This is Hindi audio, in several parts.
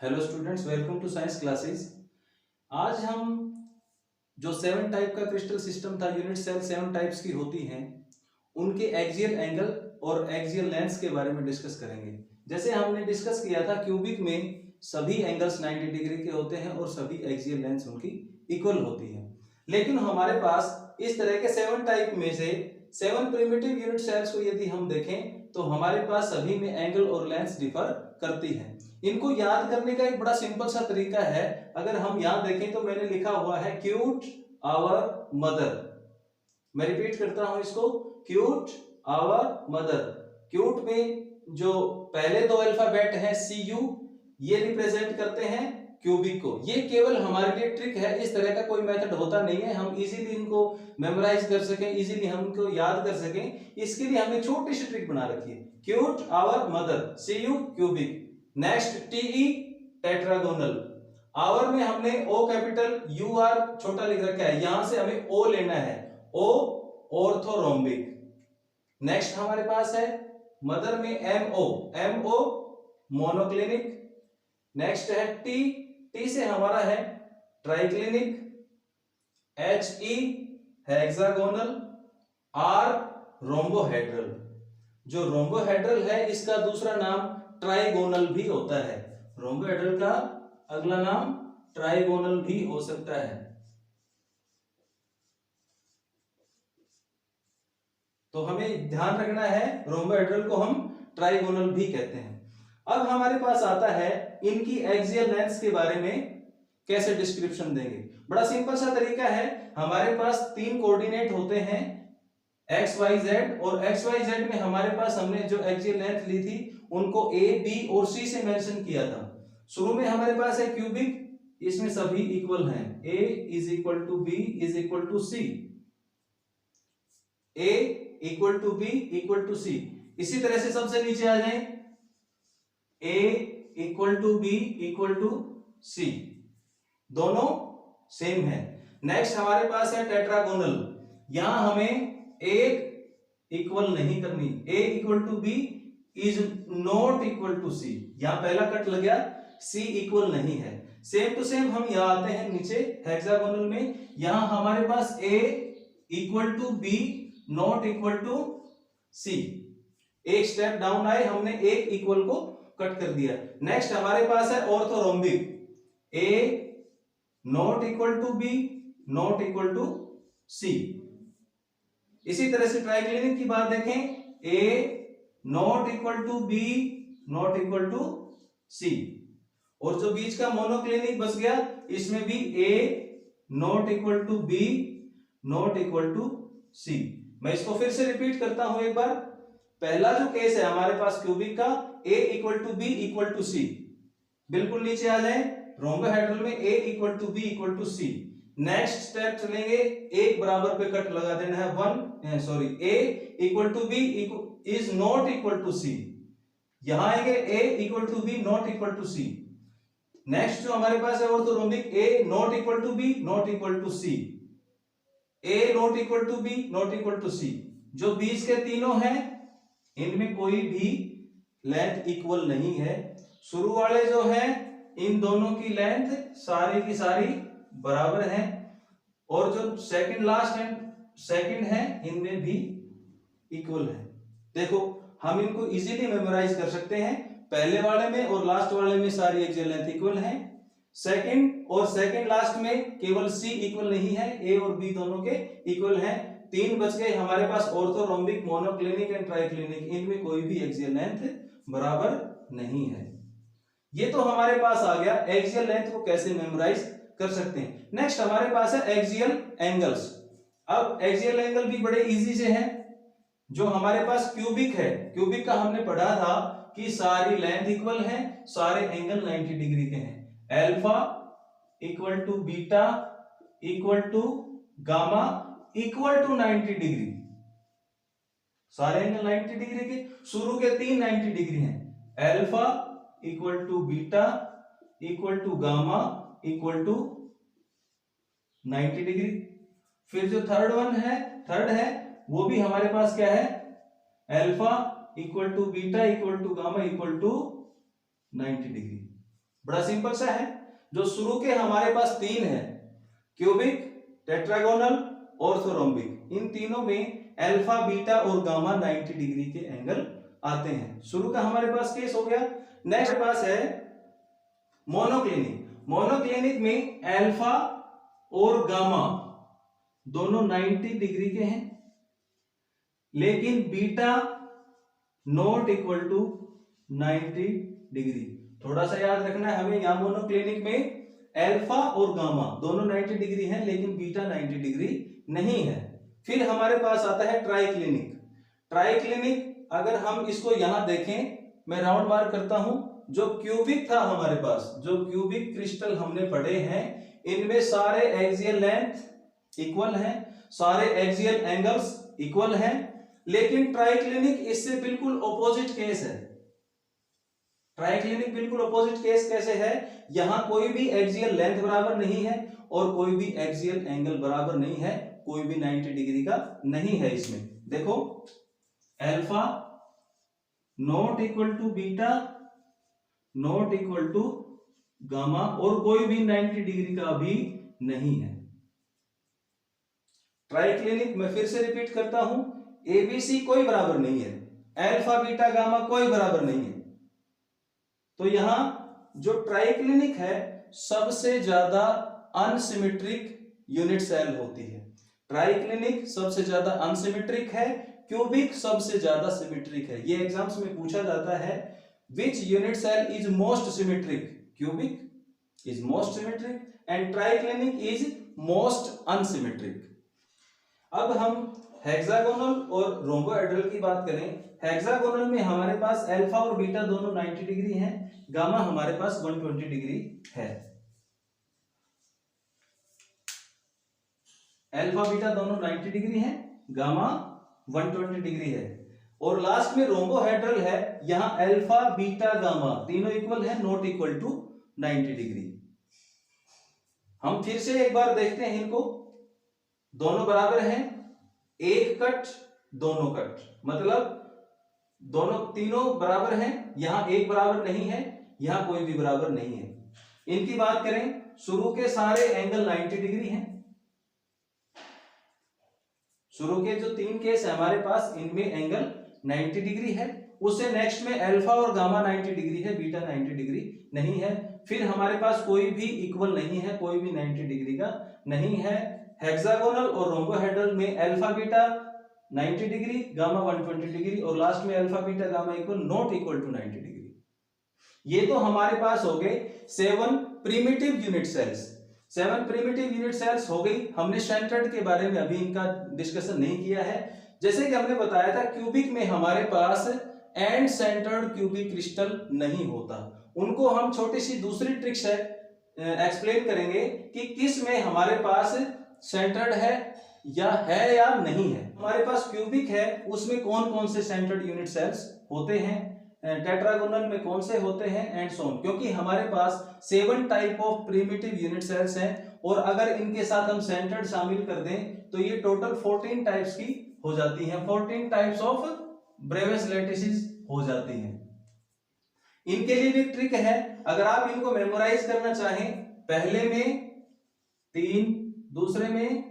Hello students, welcome to science classes. आज हम जो 7 टाइप का क्रिस्टल सिस्टम था, यूनिट सेल 7 टाइप्स की होती हैं, उनके एक्सियल एंगल और एक्सियल लेंथ्स के बारे में डिस्कस करेंगे। जैसे हमने डिस्कस किया था, क्यूबिक में सभी एंगल्स 90 डिग्री के होते हैं और सभी एक्सियल लेंथ्स उनकी इक्वल होती है। लेकिन हमारे पास इस तरह के 7 टाइप में से 7 प्रिमिटिव यूनिट सेल्स को यदि हम देखें तो हमारे पास सभी में एंगल और लेंथ्स डिफर करती है। इनको याद करने का एक बड़ा सिंपल सा तरीका है। अगर हम यहां देखें तो मैंने लिखा हुआ है क्यूट आवर मदर। मैं रिपीट करता हूं इसको, क्यूट आवर मदर। क्यूट में जो पहले दो अल्फाबेट हैं CU, ये रिप्रेजेंट करते हैं क्यूबिक को। ये केवल हमारे लिए ट्रिक है, इस तरह का कोई मेथड होता नहीं है। हम इजीली इनको मेमोराइज कर सकें, इजीली हम इनको याद कर सकें, इसके लिए हमने छोटी सी ट्रिक बना रखी है। Cute our mother, CU cubic. Next TE tetragonal. Our में हमने O कैपिटल, UR छोटा लिख रखा है, यहां से हमें O लेना है, O ऑर्थोरोम्बिक। नेक्स्ट हमारे पास है मदर में MO मोनोक्लिनिक। नेक्स्ट है T से हमारा है triclinic. HE hexagonal. R rhombohedral. जो रोम्बोहेड्रल है इसका दूसरा नाम ट्राइगोनल भी होता है। रोम्बोहेड्रल का अगला नाम ट्राइगोनल भी हो सकता है। तो हमें ध्यान रखना है, रोम्बोहेड्रल को हम ट्राइगोनल भी कहते हैं। अब हमारे पास आता है इनकी एक्सियल लेंथ्स के बारे में कैसे डिस्क्रिप्शन देंगे। बड़ा सिंपल सा तरीका है। हमारे पास 3 कोऑर्डिनेट होते हैं, एक्स वाई जेड, और एक्स वाई जेड में हमारे पास हमने जो एक्सियल लेंथ ली थी उनको A, B और C से मेंशन किया था। शुरू में हमारे पास है क्यूबिक, इसमें सभी इक्वल हैं, A is equal to B is equal to C, A equal to B equal to C। इसी तरह से सबसे नीचे आ जाएं, A equal to B equal to C, दोनों सेम है। नेक्स्ट हमारे पास है टेट्रागोनल। यहां हमें एक इक्वल नहीं करनी, A equal to B is not equal to C। यहां पहला कट लग गया, C इक्वल नहीं है। सेम टू सेम हम यहां आते हैं नीचे हेक्सागोनल में, यहां हमारे पास A equal to B not equal to C। एक स्टेप डाउन आए, हमने एक इक्वल को कट कर दिया। नेक्स्ट हमारे पास है orthorhombic, A not equal to B not equal to C। इसी तरह से ट्राइक्लिनिक की बात देखें, A not equal to B not equal to C। और जो बीच का मोनोक्लिनिक बच गया, इसमें भी A not equal to B not equal to C। मैं इसको फिर से रिपीट करता हूं एक बार। पहला जो केस है हमारे पास क्यूबिक का, A equal to B equal to C। बिल्कुल नीचे आ जाए, रोम्बोहेड्रल में A equal to B equal to C। Next step चलेंगे, एक बराबर पे कट लगा देना है, A equal to B is not equal to C। यहां आएंगे A equal to B not equal to C। Next जो हमारे पास है orthorhombic, A not equal to B not equal to C, A not equal to B not equal to C। जो बीच के तीनों हैं इनमें कोई भी लेंथ इक्वल नहीं है। शुरू वाले जो हैं इन दोनों की लेंथ सारी की सारी बराबर है, और जो सेकंड लास्ट एंड सेकंड है इनमें भी इक्वल है। देखो हम इनको इजीली मेमोराइज कर सकते हैं, पहले वाले में और लास्ट वाले में सारी एक्सियल लेंथ इक्वल है। सेकंड और सेकंड लास्ट में केवल C इक्वल नहीं है, A और B दोनों के इक्वल हैं। 3 बच गए हमारे पास, ऑर्थोरोम्बिक, मोनोक्लिनिक एंड ट्राइक्लिनिक, इनमें कोई भी एक्सियल लेंथ बराबर नहीं है। ये तो हमारे पास आ गया एक्सियल लेंथ को कैसे मेमोराइज कर सकते हैं। नेक्स्ट हमारे पास है एक्सियल एंगल्स। अब एक्सियल एंगल भी बड़े इजी से हैं। जो हमारे पास क्यूबिक है, क्यूबिक का हमने पढ़ा था कि सारी लेंथ इक्वल है, सारे एंगल 90 डिग्री के हैं। Alpha equal to beta equal to gamma equal to 90 degree, सारे एंगल 90 डिग्री के। शुरू के 3 90 डिग्री हैं, alpha equal to beta equal to gamma equal to 90 degree. फिर जो थर्ड है वो भी हमारे पास क्या है, alpha equal to beta equal to gamma equal to 90 degree. बड़ा सिंपल सा है। जो शुरू के हमारे पास तीन है, क्यूबिक, टेट्रागोनल, ऑर्थोरोम्बिक, इन तीनों में अल्फा, बीटा और गामा 90 डिग्री के एंगल आते हैं। शुरू का हमारे पास केस हो गया। नेक्स्ट पास है मोनोक्लिनिक। मोनोक्लिनिक में अल्फा और गामा दोनों 90 डिग्री के हैं, लेकिन beta not equal to 90 degree. थोड़ा सा याद रखना है हमें, यहां मोनोक्लिनिक में अल्फा और गामा दोनों 90 डिग्री हैं, लेकिन बीटा 90 डिग्री नहीं है। फिर हमारे पास आता है ट्राइक्लिनिक। ट्राइक्लिनिक अगर हम इसको यहां देखें, मैं राउंड मार्क करता हूं, जो क्यूबिक था हमारे पास, जो क्यूबिक क्रिस्टल हमने पढ़े हैं, इनमें सारे एक्सियल लेंथ इक्वल हैं, सारे एक्सियल एंगल्स इक्वल हैं, लेकिन ट्राइक्लिनिक इससे बिल्कुल ऑपोजिट केस है। ट्राइक्लिनिक बिल्कुल ऑपोजिट केस कैसे है? यहां कोई भी एक्सियल लेंथ बराबर नहीं है और कोई भी एक्सियल एंगल बराबर नहीं है, कोई भी 90 डिग्री का नहीं है। इसमें देखो, alpha not equal to beta not equal to gamma, और कोई भी 90 डिग्री का भी नहीं है। ट्राइक्लिनिक में फिर से रिपीट करता हूं, एबीसी कोई बराबर नहीं है, अल्फा बीटा गामा कोई बराबर नहीं है। तो यहां जो ट्राइक्लिनिक है, सबसे ज्यादा अनसिमेट्रिक यूनिट सेल होती है। ट्राइक्लिनिक सबसे ज्यादा अनसिमेट्रिक है, क्यूबिक सबसे ज्यादा सिमेट्रिक है। ये एग्जाम्स में पूछा जाता है, which unit cell is most symmetric? Cubic is most symmetric and triclinic is most unsymmetric. अब हम हेक्सागोनल और रोम्बोहेड्रल की बात करें। हेक्सागोनल में हमारे पास अल्फा और बीटा दोनों 90 डिग्री हैं, गामा हमारे पास 120 डिग्री है। अल्फा बीटा दोनों 90 डिग्री हैं, गामा 120 डिग्री है। और लास्ट में रोम्बोहेड्रल है, यहां अल्फा बीटा गामा तीनों इक्वल है, नॉट इक्वल टू 90 डिग्री। हम फिर से एक बार देखते हैं इनको, दोनों बराबर हैं, एक कट दोनों कट, मतलब दोनों तीनों बराबर हैं, यहां एक बराबर नहीं है, यहां कोई भी बराबर नहीं है। इनकी बात करें, शुरू के सारे एंगल 90 डिग्री हैं। शुरू के जो तीन केस है हमारे पास, इनमें एंगल 90 डिग्री है। उससे नेक्स्ट में अल्फा और गामा 90 डिग्री है, बीटा 90 डिग्री नहीं है। फिर हमारे पास कोई भी इक्वल नहीं है, कोई भी 90 डिग्री का नहीं है। हेक्सागोनल और रोम्बोहेड्रल में alpha beta 90 degree, gamma 120 degree, और लास्ट में alpha beta gamma equal not equal to 90 degree. ये तो हमारे पास हो गए 7 primitive unit cells. 7 primitive unit cells हो गई। हमने सेंटर्ड के बारे में अभी इनका डिस्कशन नहीं किया है। जैसे कि हमने बताया था, क्यूबिक में हमारे पास एंड सेंटर्ड क्यूबिक क्रिस्टल नहीं होता। उनको हम छोटी सी दूसरी ट्रिक्स है एक्सप्लेन करेंगे कि किस में हमारे पास सेंटर्ड है या नहीं है। हमारे पास क्यूबिक है, उसमें कौन कौन से सेंटर्ड यूनिट सेल्स होते हैं, टेट्रागोनल में कौन से होते हैं, एंड सो ऑन। क्योंकि हमारे पास 7 type of primitive unit cells हैं, और अगर इनके साथ हम सेंटर्ड शामिल कर दें तो ये टोटल 14 टाइप्स की हो जाती हैं, 14 टाइप्स ऑफ ब्रेवियस लैटिसेस हो जाती हैं। इनके लिए भी ट्रिक है, अगर आप इनको मेमोराइज करना चाहें, पहले में 3, दूसरे में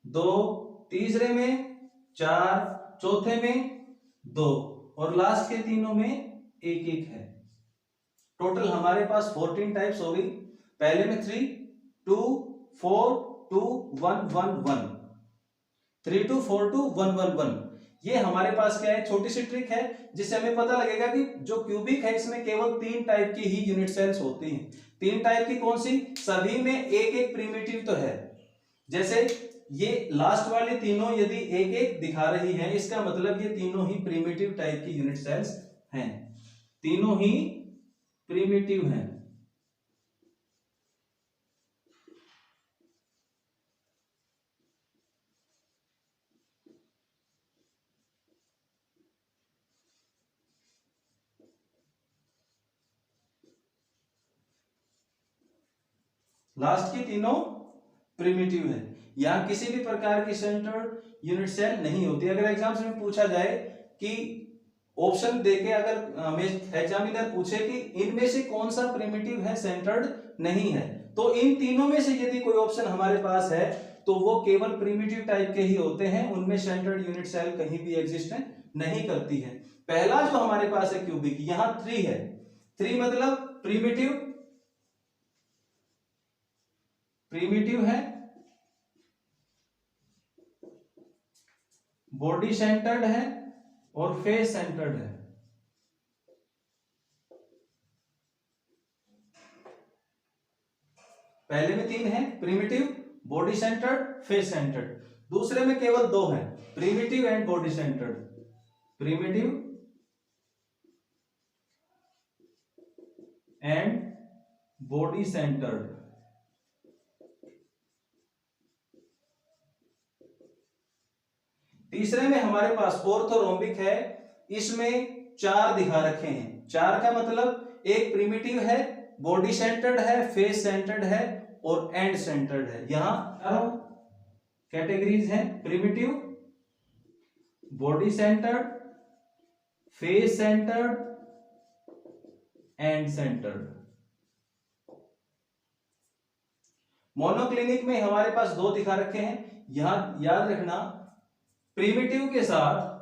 2, तीसरे में 4, चौथे में 2 और लास्ट के तीनों में एक एक है। टोटल हमारे पास 14 टाइप्स हो गई। पहले में 3, 2, 4, 2, 1, 1, 1, 3, 2, 4, 2, 1, 1, 1। ये हमारे पास क्या है, छोटी सी ट्रिक है, जिससे हमें पता लगेगा कि जो क्यूबिक है इसमें केवल 3 टाइप की ही यूनिट सेल्स होती हैं। 3 टाइप की कौन सी? सभी में एक एक प्रिमिटिव तो है। जैसे ये लास्ट वाले तीनों यदि एक एक दिखा रही हैं, इसका मतलब ये तीनों ही प्रिमिटिव टाइप की यूनिट सेल्स हैं, तीनों ही प्रिमिटिव हैं। लास्ट की तीनों प्रिमिटिव है। यहां किसी भी प्रकार की सेंटर्ड यूनिट सेल नहीं होती। अगर एग्जाम्स में पूछा जाए कि ऑप्शन देके अगर एग्जामिनर पूछे कि इनमें से कौन सा प्रिमिटिव है सेंटर्ड नहीं है, तो इन तीनों में से यदि कोई ऑप्शन हमारे पास है तो वो केवल प्रिमिटिव टाइप के ही होते हैं, उनमें सेंटर्ड यूनिट सेल कहीं भी एग्जिस्ट नहीं करती है। पहला जो हमारे पास है क्यूबिक, यहां 3 है, 3 मतलब प्रिमिटिव है, बॉडी सेंटर्ड है और फेस सेंटर्ड है। पहले में 3 है, primitive, body centred, face centred. दूसरे में केवल 2 है, primitive and body centred, primitive and body centred. तीसरे में हमारे पास ऑर्थोरोम्बिक है, इसमें 4 दिखा रखे हैं। 4 का मतलब एक प्रिमिटिव है, बॉडी सेंटर्ड है, फेस सेंटर्ड है और एंड सेंटर्ड है। यहां कैटेगरीज हैं, primitive, body centred, face centred, and centred. Monoclinic में हमारे पास 2 दिखा रखे हैं। यहां याद रखना, प्रिमिटिव के साथ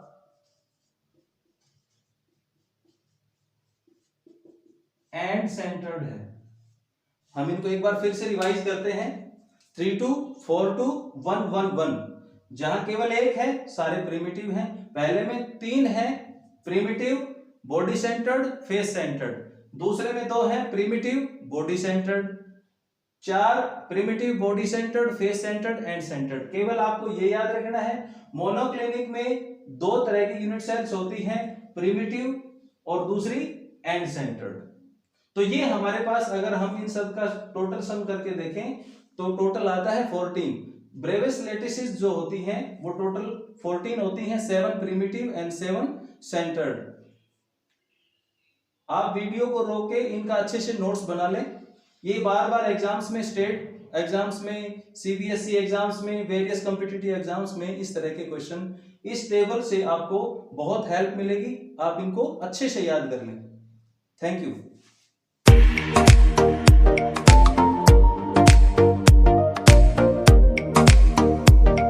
एंड सेंटर्ड है। हम इनको एक बार फिर से रिवाइज करते हैं, 3-2, 4-2, 1-1-1। जहां केवल एक है, सारे प्रिमिटिव हैं। पहले में 3 है, primitive, body centred, face centred. दूसरे में 2 है, primitive, body centred. 4 primitive, body centred, face centred, and centred. केवल आपको ये याद रखना है, मोनोक्लिनिक में 2 तरह की यूनिट सेल्स होती हैं, प्रिमिटिव और दूसरी एंड सेंटर्ड। तो ये हमारे पास अगर हम इन सब का टोटल सम करके देखें तो टोटल आता है 14। ब्रेविस लेटिसिस जो होती हैं वो टोटल 14 होती हैं, 7 प्रिमिटिव एंड 7 सेंटर्ड। आप वीडियो को रोक के इनका अच्छे से नोट्स बना लें। ये बार बार एग्जाम्स में, स्टेट एग्जाम्स में, सीबीएसई एग्जाम्स में, वेरियस कॉम्पिटिटिव एग्जाम्स में इस तरह के क्वेश्चन इस टेबल से आपको बहुत हेल्प मिलेगी। आप इनको अच्छे से याद कर लें। Thank you.